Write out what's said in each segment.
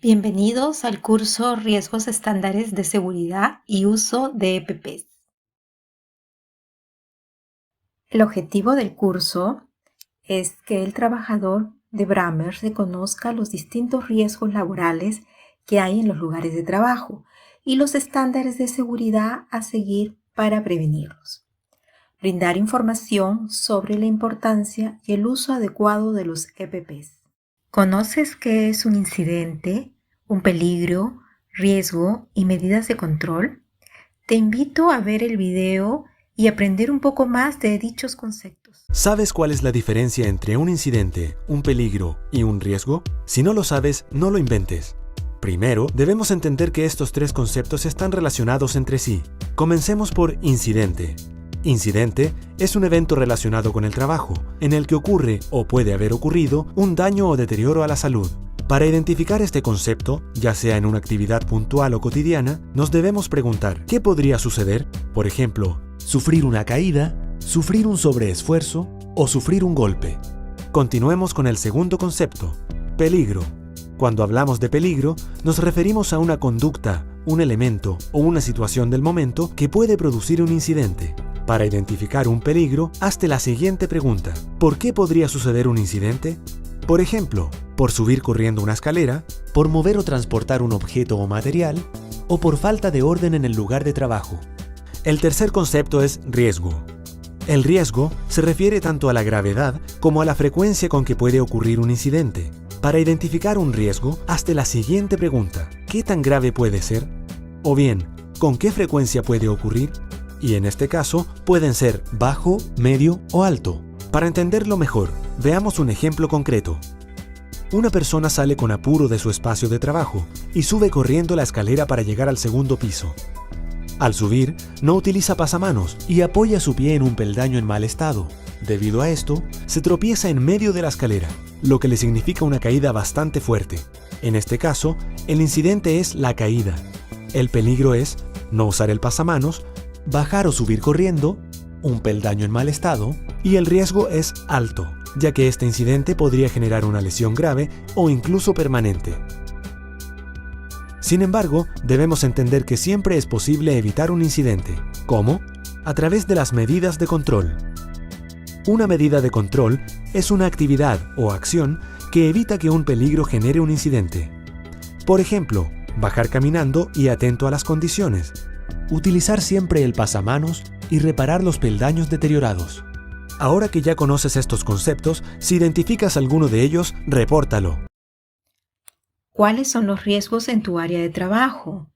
Bienvenidos al curso Riesgos Estándares de Seguridad y Uso de EPPs. El objetivo del curso es que el trabajador de Brammer reconozca los distintos riesgos laborales que hay en los lugares de trabajo y los estándares de seguridad a seguir para prevenirlos. Brindar información sobre la importancia y el uso adecuado de los EPPs. ¿Conoces qué es un incidente, un peligro, riesgo y medidas de control? Te invito a ver el video y aprender un poco más de dichos conceptos. ¿Sabes cuál es la diferencia entre un incidente, un peligro y un riesgo? Si no lo sabes, no lo inventes. Primero, debemos entender que estos tres conceptos están relacionados entre sí. Comencemos por incidente. Incidente es un evento relacionado con el trabajo, en el que ocurre o puede haber ocurrido un daño o deterioro a la salud. Para identificar este concepto, ya sea en una actividad puntual o cotidiana, nos debemos preguntar ¿qué podría suceder? Por ejemplo, sufrir una caída, sufrir un sobreesfuerzo o sufrir un golpe. Continuemos con el segundo concepto, peligro. Cuando hablamos de peligro, nos referimos a una conducta, un elemento o una situación del momento que puede producir un incidente. Para identificar un peligro, hazte la siguiente pregunta. ¿Por qué podría suceder un incidente? Por ejemplo, por subir corriendo una escalera, por mover o transportar un objeto o material, o por falta de orden en el lugar de trabajo. El tercer concepto es riesgo. El riesgo se refiere tanto a la gravedad como a la frecuencia con que puede ocurrir un incidente. Para identificar un riesgo, hazte la siguiente pregunta. ¿Qué tan grave puede ser? O bien, ¿con qué frecuencia puede ocurrir? Y en este caso, pueden ser bajo, medio o alto. Para entenderlo mejor, veamos un ejemplo concreto. Una persona sale con apuro de su espacio de trabajo y sube corriendo la escalera para llegar al segundo piso. Al subir, no utiliza pasamanos y apoya su pie en un peldaño en mal estado. Debido a esto, se tropieza en medio de la escalera, lo que le significa una caída bastante fuerte. En este caso, el incidente es la caída. El peligro es no usar el pasamanos, bajar o subir corriendo, un peldaño en mal estado, y el riesgo es alto, ya que este incidente podría generar una lesión grave o incluso permanente. Sin embargo, debemos entender que siempre es posible evitar un incidente. ¿Cómo? A través de las medidas de control. Una medida de control es una actividad o acción que evita que un peligro genere un incidente. Por ejemplo, bajar caminando y atento a las condiciones. Utilizar siempre el pasamanos y reparar los peldaños deteriorados. Ahora que ya conoces estos conceptos, si identificas alguno de ellos, repórtalo. ¿Cuáles son los riesgos en tu área de trabajo?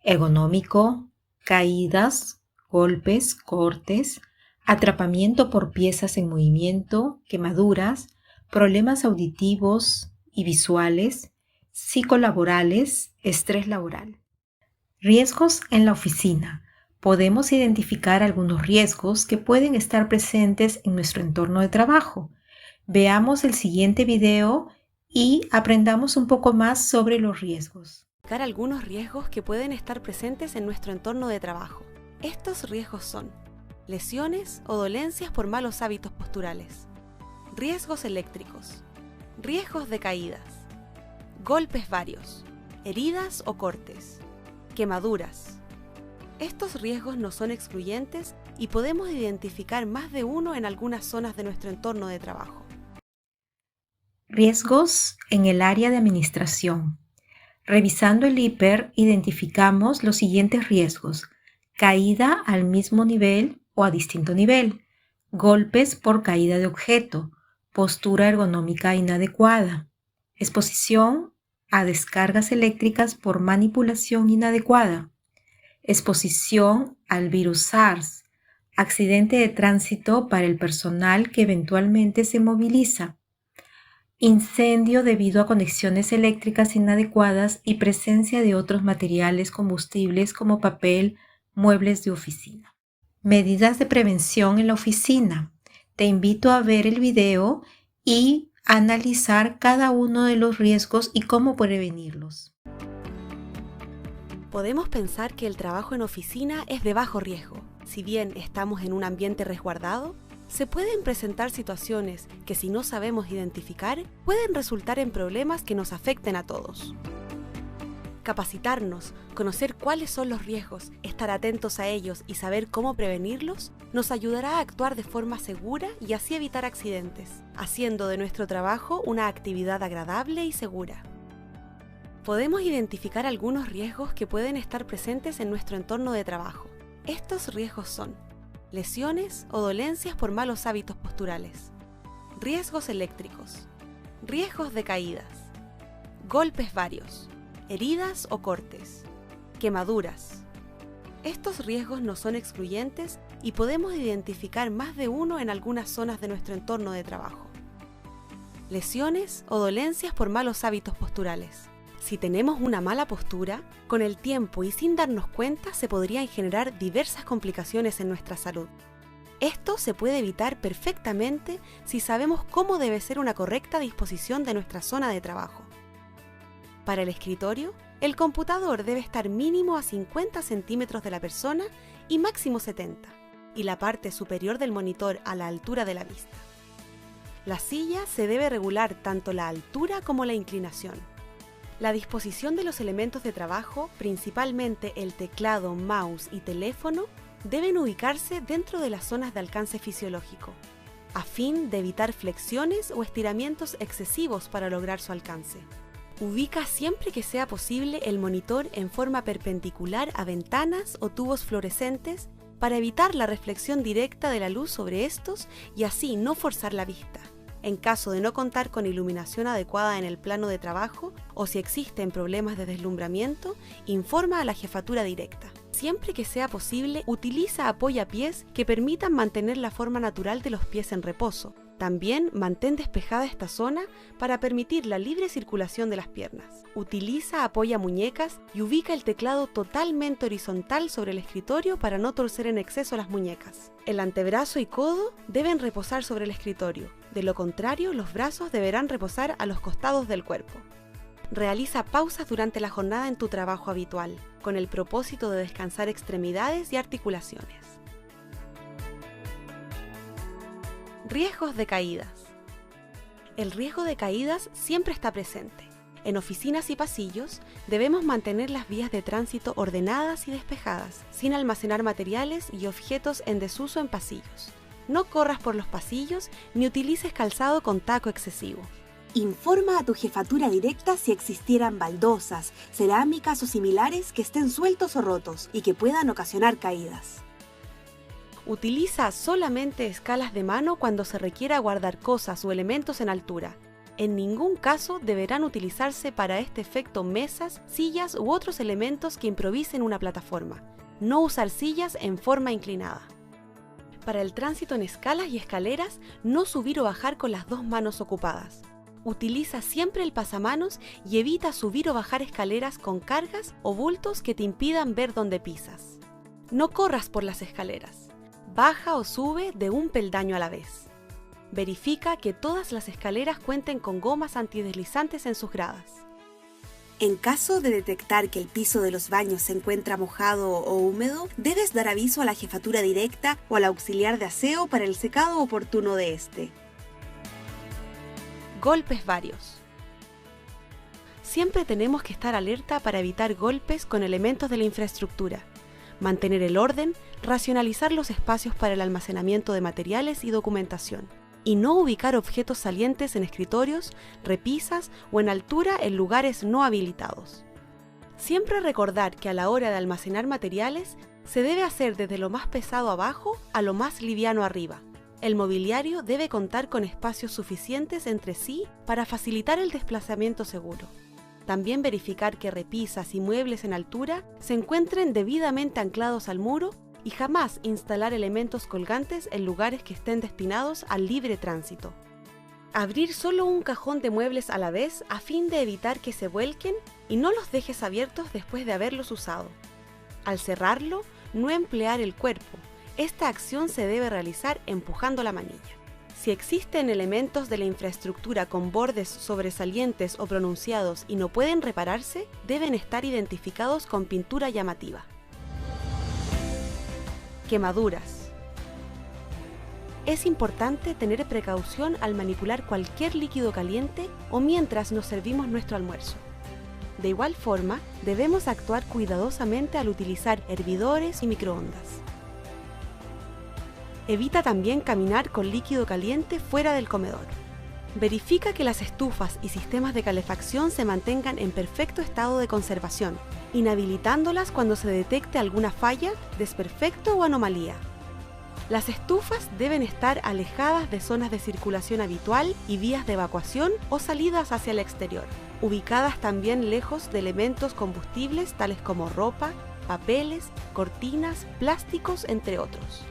Ergonómico, caídas, golpes, cortes, atrapamiento por piezas en movimiento, quemaduras, problemas auditivos y visuales, psicolaborales, estrés laboral. Riesgos en la oficina. Podemos identificar algunos riesgos que pueden estar presentes en nuestro entorno de trabajo. Veamos el siguiente video y aprendamos un poco más sobre los riesgos. Algunos riesgos que pueden estar presentes en nuestro entorno de trabajo. Estos riesgos son lesiones o dolencias por malos hábitos posturales, riesgos eléctricos, riesgos de caídas, golpes varios, heridas o cortes, quemaduras. Estos riesgos no son excluyentes y podemos identificar más de uno en algunas zonas de nuestro entorno de trabajo. Riesgos en el área de administración. Revisando el IPER, identificamos los siguientes riesgos: caída al mismo nivel o a distinto nivel, golpes por caída de objeto, postura ergonómica inadecuada, exposición a descargas eléctricas por manipulación inadecuada, exposición al virus SARS, accidente de tránsito para el personal que eventualmente se moviliza, incendio debido a conexiones eléctricas inadecuadas y presencia de otros materiales combustibles como papel, muebles de oficina. Medidas de prevención en la oficina. Te invito a ver el video y analizar cada uno de los riesgos y cómo prevenirlos. Podemos pensar que el trabajo en oficina es de bajo riesgo. Si bien estamos en un ambiente resguardado, se pueden presentar situaciones que, si no sabemos identificar, pueden resultar en problemas que nos afecten a todos. Capacitarnos, conocer cuáles son los riesgos, estar atentos a ellos y saber cómo prevenirlos, nos ayudará a actuar de forma segura y así evitar accidentes, haciendo de nuestro trabajo una actividad agradable y segura. Podemos identificar algunos riesgos que pueden estar presentes en nuestro entorno de trabajo. Estos riesgos son lesiones o dolencias por malos hábitos posturales, riesgos eléctricos, riesgos de caídas, golpes varios, heridas o cortes, quemaduras. Estos riesgos no son excluyentes y podemos identificar más de uno en algunas zonas de nuestro entorno de trabajo. Lesiones o dolencias por malos hábitos posturales. Si tenemos una mala postura, con el tiempo y sin darnos cuenta se podrían generar diversas complicaciones en nuestra salud. Esto se puede evitar perfectamente si sabemos cómo debe ser una correcta disposición de nuestra zona de trabajo. Para el escritorio, el computador debe estar mínimo a 50 centímetros de la persona y máximo 70, y la parte superior del monitor a la altura de la vista. La silla se debe regular tanto la altura como la inclinación. La disposición de los elementos de trabajo, principalmente el teclado, mouse y teléfono, deben ubicarse dentro de las zonas de alcance fisiológico, a fin de evitar flexiones o estiramientos excesivos para lograr su alcance. Ubica siempre que sea posible el monitor en forma perpendicular a ventanas o tubos fluorescentes para evitar la reflexión directa de la luz sobre estos y así no forzar la vista. En caso de no contar con iluminación adecuada en el plano de trabajo o si existen problemas de deslumbramiento, informa a la jefatura directa. Siempre que sea posible, utiliza apoyapiés que permitan mantener la forma natural de los pies en reposo. También mantén despejada esta zona para permitir la libre circulación de las piernas. Utiliza apoyamuñecas y ubica el teclado totalmente horizontal sobre el escritorio para no torcer en exceso las muñecas. El antebrazo y codo deben reposar sobre el escritorio. De lo contrario, los brazos deberán reposar a los costados del cuerpo. Realiza pausas durante la jornada en tu trabajo habitual, con el propósito de descansar extremidades y articulaciones. Riesgos de caídas. El riesgo de caídas siempre está presente. En oficinas y pasillos debemos mantener las vías de tránsito ordenadas y despejadas, sin almacenar materiales y objetos en desuso en pasillos. No corras por los pasillos ni utilices calzado con taco excesivo. Informa a tu jefatura directa si existieran baldosas, cerámicas o similares que estén sueltos o rotos y que puedan ocasionar caídas. Utiliza solamente escalas de mano cuando se requiera guardar cosas o elementos en altura. En ningún caso deberán utilizarse para este efecto mesas, sillas u otros elementos que improvisen una plataforma. No usar sillas en forma inclinada. Para el tránsito en escalas y escaleras, no subir o bajar con las dos manos ocupadas. Utiliza siempre el pasamanos y evita subir o bajar escaleras con cargas o bultos que te impidan ver dónde pisas. No corras por las escaleras. Baja o sube de un peldaño a la vez. Verifica que todas las escaleras cuenten con gomas antideslizantes en sus gradas. En caso de detectar que el piso de los baños se encuentra mojado o húmedo, debes dar aviso a la jefatura directa o al auxiliar de aseo para el secado oportuno de este. Golpes varios. Siempre tenemos que estar alerta para evitar golpes con elementos de la infraestructura, mantener el orden, racionalizar los espacios para el almacenamiento de materiales y documentación, y no ubicar objetos salientes en escritorios, repisas o en altura en lugares no habilitados. Siempre recordar que a la hora de almacenar materiales se debe hacer desde lo más pesado abajo a lo más liviano arriba. El mobiliario debe contar con espacios suficientes entre sí para facilitar el desplazamiento seguro. También verificar que repisas y muebles en altura se encuentren debidamente anclados al muro y jamás instalar elementos colgantes en lugares que estén destinados al libre tránsito. Abrir solo un cajón de muebles a la vez a fin de evitar que se vuelquen y no los dejes abiertos después de haberlos usado. Al cerrarlo, no emplear el cuerpo. Esta acción se debe realizar empujando la manilla. Si existen elementos de la infraestructura con bordes sobresalientes o pronunciados y no pueden repararse, deben estar identificados con pintura llamativa. Quemaduras. Es importante tener precaución al manipular cualquier líquido caliente o mientras nos servimos nuestro almuerzo. De igual forma, debemos actuar cuidadosamente al utilizar hervidores y microondas. Evita también caminar con líquido caliente fuera del comedor. Verifica que las estufas y sistemas de calefacción se mantengan en perfecto estado de conservación, inhabilitándolas cuando se detecte alguna falla, desperfecto o anomalía. Las estufas deben estar alejadas de zonas de circulación habitual y vías de evacuación o salidas hacia el exterior, ubicadas también lejos de elementos combustibles tales como ropa, papeles, cortinas, plásticos, entre otros.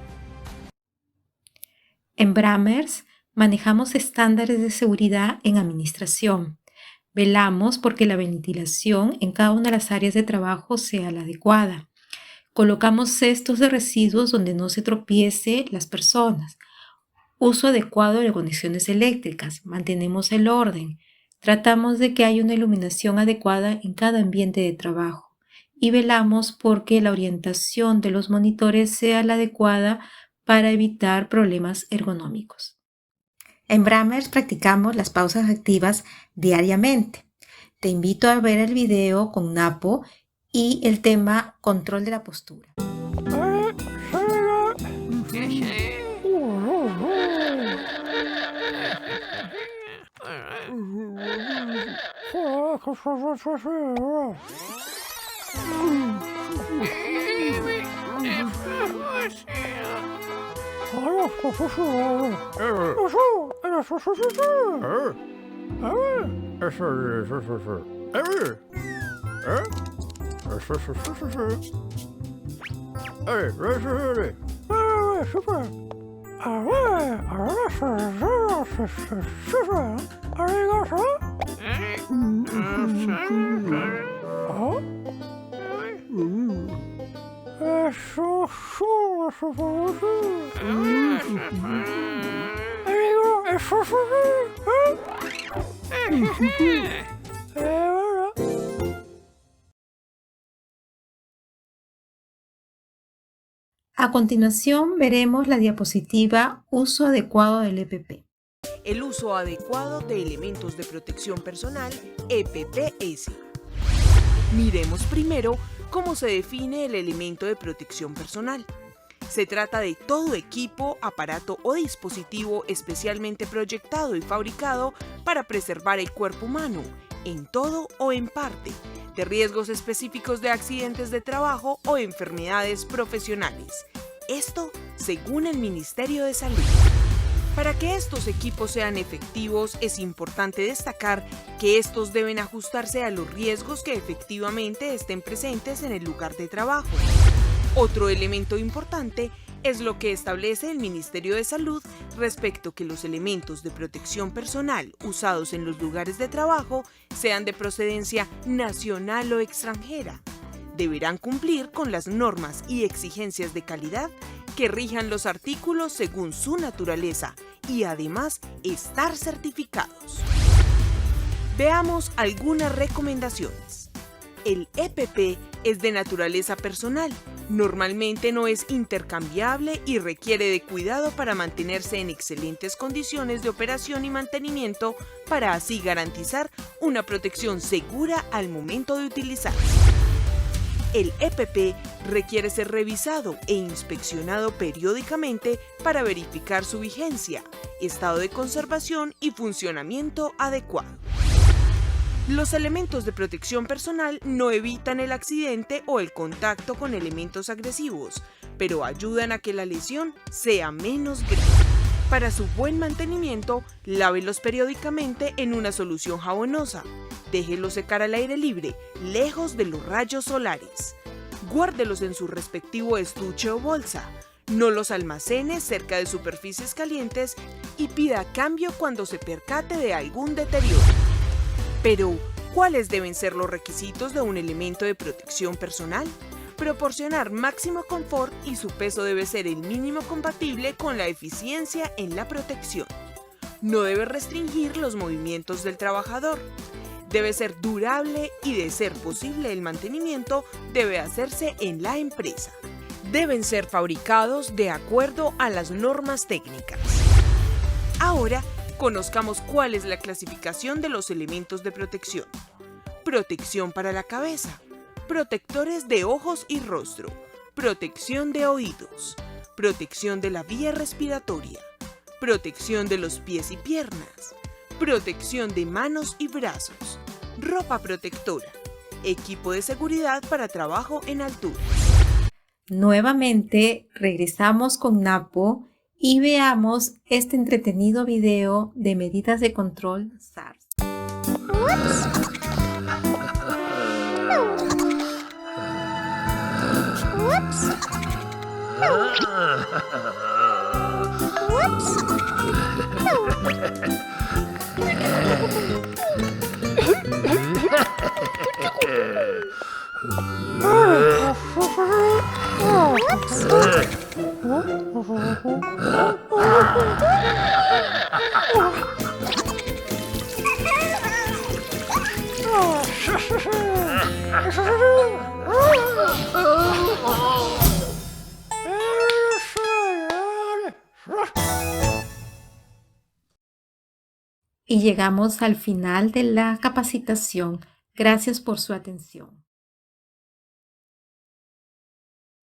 En Bramers manejamos estándares de seguridad en administración. Velamos porque la ventilación en cada una de las áreas de trabajo sea la adecuada. Colocamos cestos de residuos donde no se tropiece las personas. Uso adecuado de conexiones eléctricas. Mantenemos el orden. Tratamos de que haya una iluminación adecuada en cada ambiente de trabajo. Y velamos porque la orientación de los monitores sea la adecuada para evitar problemas ergonómicos. En Bramers practicamos las pausas activas diariamente. Te invito a ver el video con Napo y el tema control de la postura. A continuación veremos la diapositiva Uso adecuado del EPP. El uso adecuado de elementos de protección personal, EPPs. Miremos primero cómo se define el elemento de protección personal. Se trata de todo equipo, aparato o dispositivo especialmente proyectado y fabricado para preservar el cuerpo humano, en todo o en parte, de riesgos específicos de accidentes de trabajo o enfermedades profesionales. Esto según el Ministerio de Salud. Para que estos equipos sean efectivos, es importante destacar que estos deben ajustarse a los riesgos que efectivamente estén presentes en el lugar de trabajo. Otro elemento importante es lo que establece el Ministerio de Salud respecto a que los elementos de protección personal usados en los lugares de trabajo sean de procedencia nacional o extranjera. Deberán cumplir con las normas y exigencias de calidad que rijan los artículos según su naturaleza y además estar certificados. Veamos algunas recomendaciones. El EPP es de naturaleza personal, normalmente no es intercambiable y requiere de cuidado para mantenerse en excelentes condiciones de operación y mantenimiento para así garantizar una protección segura al momento de utilizarse. El EPP requiere ser revisado e inspeccionado periódicamente para verificar su vigencia, estado de conservación y funcionamiento adecuado. Los elementos de protección personal no evitan el accidente o el contacto con elementos agresivos, pero ayudan a que la lesión sea menos grave. Para su buen mantenimiento, lávelos periódicamente en una solución jabonosa. Déjelos secar al aire libre, lejos de los rayos solares. Guárdelos en su respectivo estuche o bolsa. No los almacene cerca de superficies calientes y pida cambio cuando se percate de algún deterioro. Pero, ¿cuáles deben ser los requisitos de un elemento de protección personal? Proporcionar máximo confort y su peso debe ser el mínimo compatible con la eficiencia en la protección. No debe restringir los movimientos del trabajador. Debe ser durable y, de ser posible, el mantenimiento debe hacerse en la empresa. Deben ser fabricados de acuerdo a las normas técnicas. Ahora, conozcamos cuál es la clasificación de los elementos de protección. protección para la cabeza, protectores de ojos y rostro, protección de oídos, protección de la vía respiratoria, protección de los pies y piernas, protección de manos y brazos, ropa protectora, equipo de seguridad para trabajo en altura. Nuevamente regresamos con Napo y veamos este entretenido video de medidas de control SARS. Y llegamos al final de la capacitación. Gracias por su atención.